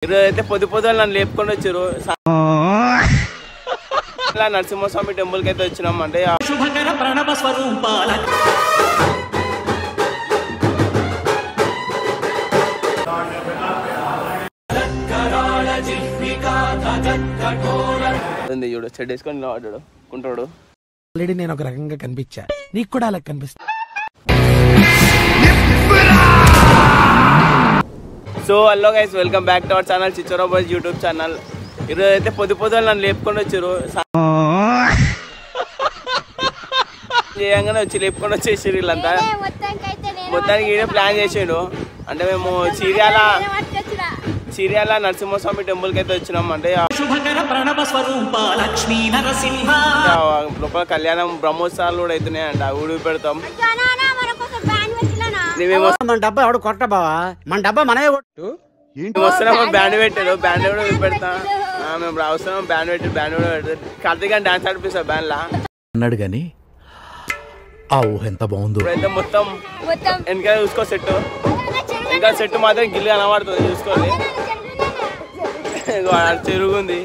ఈరోజు అయితే పొద్దులు నన్ను లేపుకొని వచ్చారు. నరసింహస్వామి టెంపుల్ కి అయితే వచ్చినాం. అంటే చూడు చెడ్డ వేసుకొని వాడాడు కుంటాడు. ఆల్రెడీ నేను ఒక రకంగా కనిపించా, నీకు కూడా అలా కనిపిస్తా. So hello guys, welcome back to our channel Chichora boys YouTube channel. ఈరోజు అయితే పొద్దులు నన్ను లేపుకొని వచ్చారు. చేయంగానే వచ్చి లేపుకొని వచ్చేసారు వీళ్ళంతా. మొత్తానికి ఈడే ప్లాన్ చేసాడు. అంటే మేము చీర్యాల నరసింహస్వామి టెంపుల్ కి అయితే వచ్చినాం. అంటే లోపల కళ్యాణం బ్రహ్మోత్సవాలు కూడా అవుతున్నాయంట. ఊడి పెడతాం. మన డబ్బా ఎవడు కొట్ట బావా, మన డబ్బా మనమే కొట్టు. వస్తున్నాం, బ్యాండ్ పెట్టాడు. బ్యాండ్ కూడా పెడతాం. మేము వస్తున్నాం, బ్యాండ్ పెట్టాడు. బ్యాండ్ కూడా పెడతాడు. కార్తీక్ అని డాన్స్ ఆడిపిస్తాడు బ్యాండ్ లా అన్నాడు. కానీ ఆ ఊహ ఎంత బాగుందో. ఇప్పుడైతే మొత్తం వెనకాల చూసుకో, సెట్ ఇంకా సెట్ మాత్రం గిల్లి కనబడుతుంది. చూసుకోవాలి, చెరుగుంది.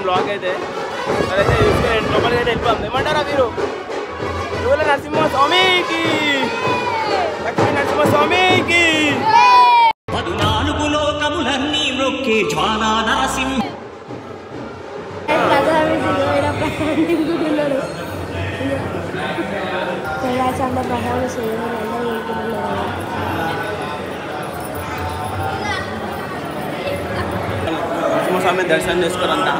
బ్లాగ్ అయితే అదైతే లోపలికి అయితే వెళ్ళిపోతుంది. ఏమంటారా మీరు? ఇవాళ నరసింహస్వామికి, లక్ష్మీ నరసింహస్వామికి. నరసింహస్వామి దర్శనం చేసుకోరంతా.